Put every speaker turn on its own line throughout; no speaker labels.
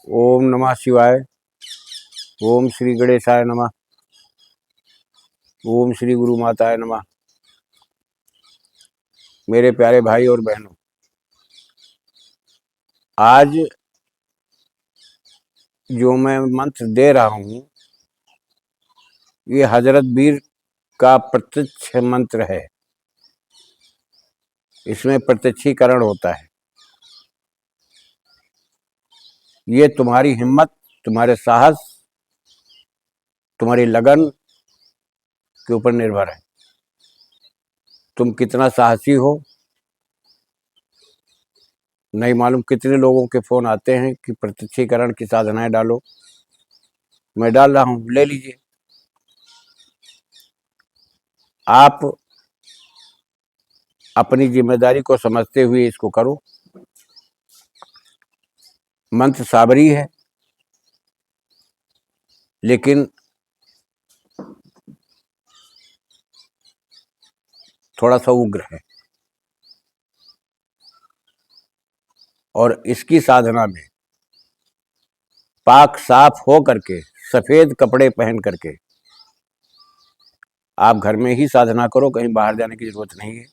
ओम नमः शिवाय। ओम श्री गणेशाय नमः। ओम श्री गुरु माताय नमः। मेरे प्यारे भाई और बहनों, आज जो मैं मंत्र दे रहा हूँ ये हजरत बीर का प्रत्यक्ष मंत्र है। इसमें प्रत्यक्षीकरण होता है। ये तुम्हारी हिम्मत, तुम्हारे साहस, तुम्हारी लगन के ऊपर निर्भर है। तुम कितना साहसी हो। नहीं मालूम कितने लोगों के फोन आते हैं कि प्रत्यक्षीकरण की साधनाएं डालो। मैं डाल रहा हूँ, ले लीजिए। आप अपनी जिम्मेदारी को समझते हुए इसको करो। मंत्र साबरी है, लेकिन थोड़ा सा उग्र है। और इसकी साधना में पाक साफ हो करके, सफेद कपड़े पहन करके आप घर में ही साधना करो। कहीं बाहर जाने की जरूरत नहीं है।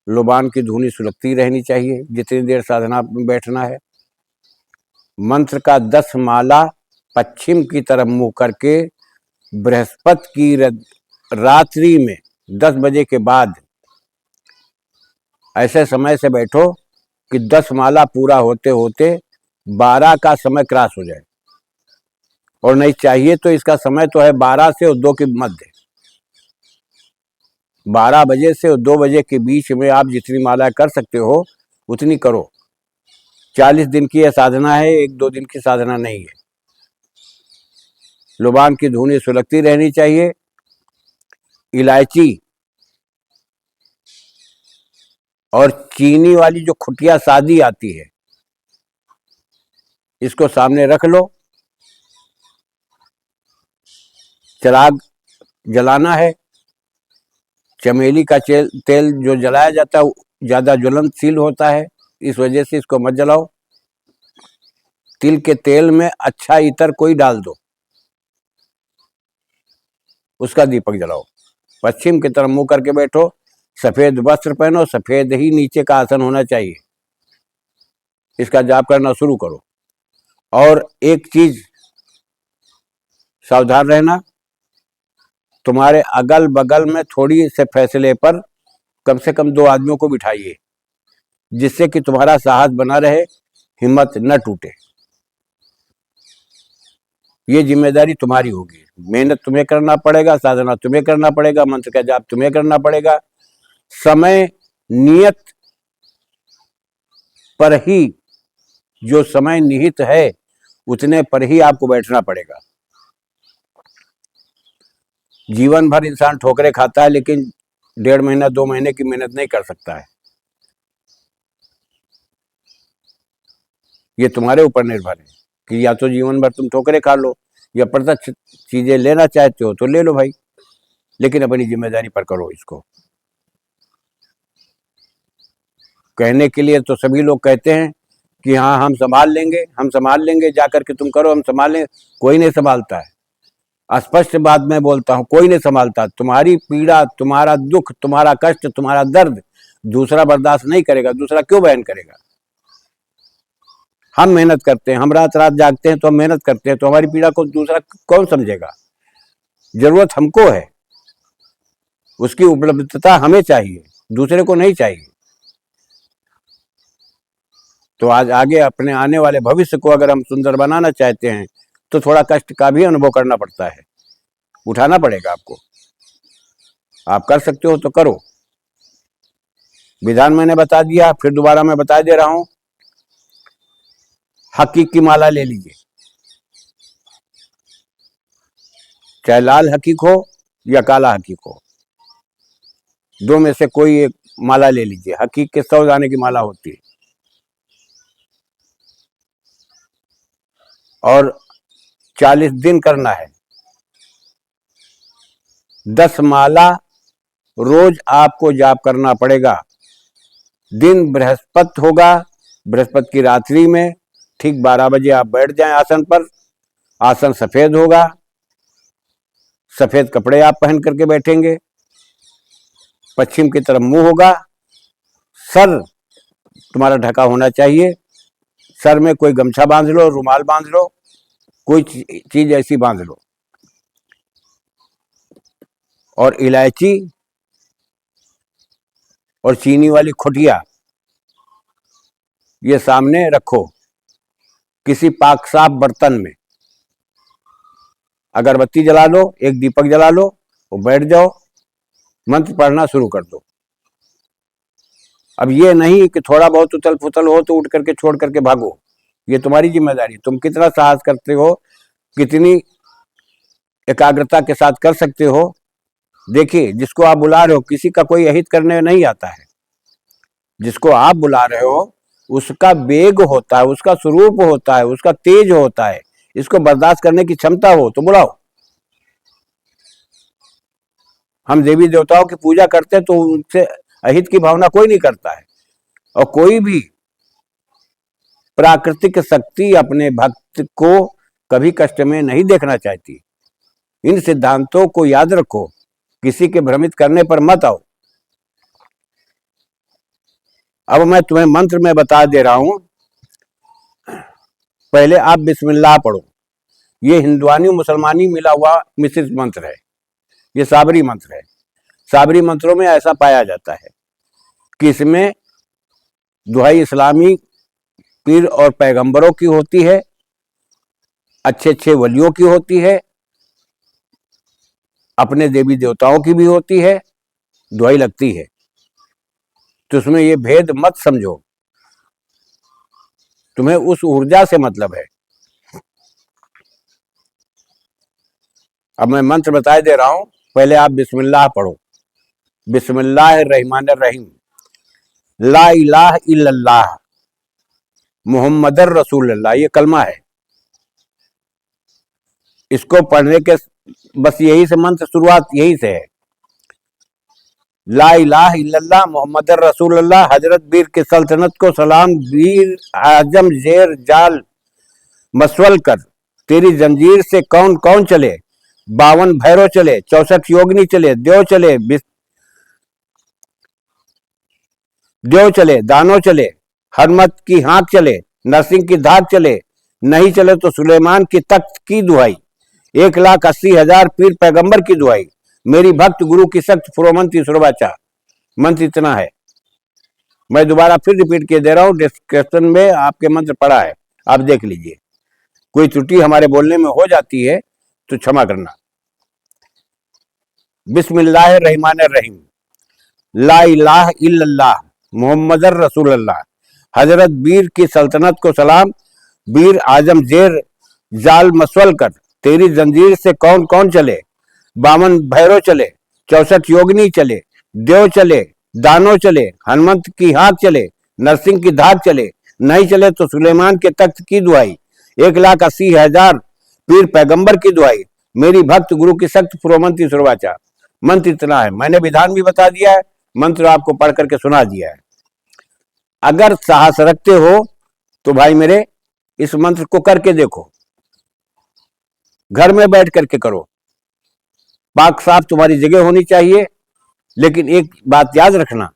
लुबान की धुनी सुलगती रहनी चाहिए जितनी देर साधना में बैठना है। मंत्र का 10 माला पश्चिम की तरफ मुंह करके बृहस्पति की रात्रि में 10 बजे के बाद ऐसे समय से बैठो कि 10 माला पूरा होते होते 12 का समय क्रॉस हो जाए। और नहीं चाहिए तो इसका समय तो है 12 से और 2 के मध्य। 12 बजे से और 2 बजे के बीच में आप जितनी माला कर सकते हो उतनी करो। 40 दिन की यह साधना है, 1-2 दिन की साधना नहीं है। लुबान की धुनी सुलगती रहनी चाहिए। इलायची और चीनी वाली जो खुटिया शादी आती है, इसको सामने रख लो। चिराग जलाना है। चमेली का तेल जो जलाया जाता है ज्यादा ज्वलनशील होता है, इस वजह से इसको मत जलाओ। तिल के तेल में अच्छा इतर कोई डाल दो, उसका दीपक जलाओ। पश्चिम की तरफ मुंह करके बैठो। सफेद वस्त्र पहनो, सफेद ही नीचे का आसन होना चाहिए। इसका जाप करना शुरू करो। और एक चीज सावधान रहना, तुम्हारे अगल बगल में थोड़ी से फैसले पर कम से कम 2 आदमियों को बिठाइए, जिससे कि तुम्हारा साहस बना रहे, हिम्मत न टूटे। ये जिम्मेदारी तुम्हारी होगी। मेहनत तुम्हें करना पड़ेगा, साधना तुम्हें करना पड़ेगा, मंत्र का जाप तुम्हें करना पड़ेगा। समय नियत पर ही, जो समय निहित है उतने पर ही आपको बैठना पड़ेगा। जीवन भर इंसान ठोकरे खाता है, लेकिन 1.5 महीना 2 महीने की मेहनत नहीं कर सकता है। ये तुम्हारे ऊपर निर्भर है कि या तो जीवन भर तुम ठोकरे खा लो, या प्रत्यक्ष चीजें लेना चाहते हो तो ले लो भाई, लेकिन अपनी जिम्मेदारी पर करो इसको। कहने के लिए तो सभी लोग कहते हैं कि हाँ हम संभाल लेंगे, हम संभाल लेंगे, जाकर के तुम करो, हम संभाल लेंगे। कोई नहीं संभालता है। स्पष्ट बात मैं बोलता हूँ, कोई नहीं संभालता। तुम्हारी पीड़ा, तुम्हारा दुख, तुम्हारा कष्ट, तुम्हारा दर्द दूसरा बर्दाश्त नहीं करेगा। दूसरा क्यों बहन करेगा? हम मेहनत करते हैं, हम रात रात जागते हैं, तो हम मेहनत करते हैं, तो हमारी पीड़ा को दूसरा कौन समझेगा? जरूरत हमको है, उसकी उपलब्धता हमें चाहिए, दूसरे को नहीं चाहिए। तो आज आगे अपने आने वाले भविष्य को अगर हम सुंदर बनाना चाहते हैं तो थोड़ा कष्ट का भी अनुभव करना पड़ता है, उठाना पड़ेगा आपको। आप कर सकते हो तो करो। विधान मैंने बता दिया, फिर दोबारा मैं बता दे रहा हूं। हकीक की माला ले लीजिए, चाहे लाल हकीक हो या काला हकीक हो, 2 में से कोई एक माला ले लीजिए। हकीक के 100 दाने की माला होती है। और 40 दिन करना है। 10 माला रोज आपको जाप करना पड़ेगा। दिन बृहस्पति होगा, बृहस्पति की रात्रि में ठीक 12 बजे आप बैठ जाएं आसन पर। आसन सफेद होगा, सफेद कपड़े आप पहन करके बैठेंगे, पश्चिम की तरफ मुंह होगा, सर तुम्हारा ढका होना चाहिए। सर में कोई गमछा बांध लो, रुमाल बांध लो, कोई चीज ऐसी बांध लो। और इलायची और चीनी वाली खुटिया ये सामने रखो किसी पाक साफ बर्तन में। अगरबत्ती जला लो, एक दीपक जला लो और बैठ जाओ, मंत्र पढ़ना शुरू कर दो। अब ये नहीं कि थोड़ा बहुत उथल पुथल हो तो उठ करके छोड़ करके भागो, ये तुम्हारी जिम्मेदारी। तुम कितना साहस करते हो, कितनी एकाग्रता के साथ कर सकते हो। देखिए, जिसको आप बुला रहे हो किसी का कोई अहित करने नहीं आता है। जिसको आप बुला रहे हो उसका वेग होता है, उसका स्वरूप होता है, उसका तेज होता है। इसको बर्दाश्त करने की क्षमता हो तो बुलाओ। हम देवी देवताओं की पूजा करते हैं तो उनसे अहित की भावना कोई नहीं करता है। और कोई भी प्राकृतिक शक्ति अपने भक्त को कभी कष्ट में नहीं देखना चाहती। इन सिद्धांतों को याद रखो, किसी के भ्रमित करने पर मत आओ। अब मैं तुम्हें मंत्र में बता दे रहा हूं। पहले आप बिस्मिल्लाह पढ़ो। ये हिंदुआनी मुसलमानी मिला हुआ मिश्रित मंत्र है, ये साबरी मंत्र है। साबरी मंत्रों में ऐसा पाया जाता है कि इसमें दुहाई इस्लामी पीर और पैगंबरों की होती है, अच्छे अच्छे वलियों की होती है, अपने देवी देवताओं की भी होती है, दुहाई लगती है। तो उसमें ये भेद मत समझो, तुम्हें उस ऊर्जा से मतलब है। अब मैं मंत्र बताए दे रहा हूं, पहले आप बिस्मिल्लाह पढ़ो। बिस्मिल्लाहिर्रहमानिर्रहीम। ला इलाहा इल्लल्लाह मुहम्मदुर रसूलुल्लाह, ये कलमा है। इसको पढ़ने के बस यही से मंत्र शुरुआत यही से है। ला इलाहा इल्लल्लाह मुहम्मदुर रसूलुल्लाह हजरत बीर की सल्तनत को सलाम, वीर आजम जेर जाल मसवल कर, तेरी जंजीर से कौन कौन चले, 52 भैरव चले, 64 योगिनी चले, देव चले, दानव चले, हरमत की हाँक चले, नरसिंह की धाक चले, नहीं चले तो सुलेमान की तख्त की दुहाई, 1,80,000 पीर पैगंबर की दुहाई, मेरी भक्त गुरु की सख्त फुरोमंती सुरबाचा। मंत्र इतना है। मैं दोबारा फिर रिपीट किए दे रहा हूं, डिस्क्रिप्शन में आपके मंत्र पड़ा है, आप देख लीजिए। कोई त्रुटि हमारे बोलने में हो जाती है तो क्षमा करना। बिस्मिल्लाहिर्रहमानिर्रहीम। ला इलाहा इल्लल्लाह मुहम्मदुर रसूलुल्लाह हजरत बीर की सल्तनत को सलाम, वीर आजम जेर जाल मसवल कर, तेरी जंजीर से कौन कौन चले, 52 भैरव चले, 64 योगिनी चले, देव चले, दानव चले, हनुमंत की हाँक चले, नरसिंह की धाक चले, नहीं चले तो सुलेमान के तख्त की दुहाई, 1,80,000 पीर पैगंबर की दुहाई, मेरी भक्त गुरु की सख्त फुरोमंती सुरवाचा। मंत्र इतना है। मैंने विधान भी बता दिया है, मंत्र आपको पढ़ करके सुना दिया है। अगर साहस रखते हो तो भाई मेरे इस मंत्र को करके देखो, घर में बैठ करके करो। पाक साफ तुम्हारी जगह होनी चाहिए। लेकिन एक बात याद रखना,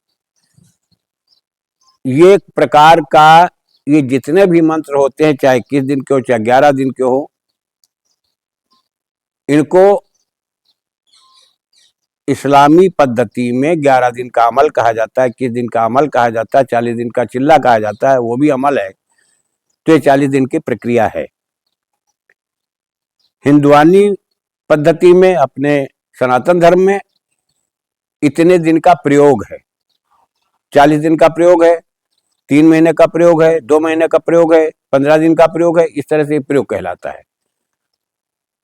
ये एक प्रकार का, ये जितने भी मंत्र होते हैं, चाहे 21 दिन के हो चाहे 11 दिन के हो, इनको इस्लामी पद्धति में 11 दिन का अमल कहा जाता है, 21 दिन का अमल कहा जाता है, 40 दिन का चिल्ला कहा जाता है, वो भी अमल है। तो ये 40 दिन की प्रक्रिया है। हिंदुआनी पद्धति में, अपने सनातन धर्म में इतने दिन का प्रयोग है। 40 दिन का प्रयोग है, 3 महीने का प्रयोग है, 2 महीने का प्रयोग है, 15 दिन का प्रयोग है। इस तरह से प्रयोग कहलाता है।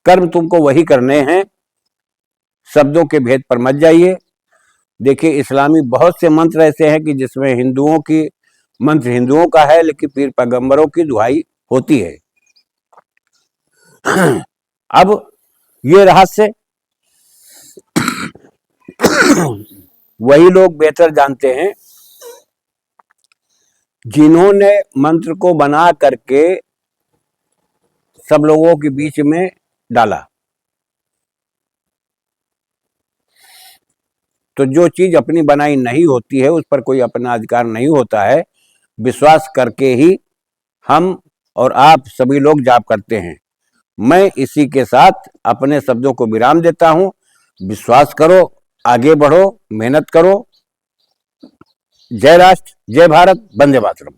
कर्म तुमको वही करने हैं, शब्दों के भेद पर मत जाइए। देखिए, इस्लामी बहुत से मंत्र ऐसे हैं कि जिसमें हिंदुओं की मंत्र हिंदुओं का है, लेकिन पीर पैगंबरों की दुहाई होती है। अब ये रहस्य वही लोग बेहतर जानते हैं जिन्होंने मंत्र को बना करके सब लोगों के बीच में डाला। तो जो चीज अपनी बनाई नहीं होती है उस पर कोई अपना अधिकार नहीं होता है। विश्वास करके ही हम और आप सभी लोग जाप करते हैं। मैं इसी के साथ अपने शब्दों को विराम देता हूं। विश्वास करो, आगे बढ़ो, मेहनत करो। जय राष्ट्र, जय भारत, वंदे मातरम।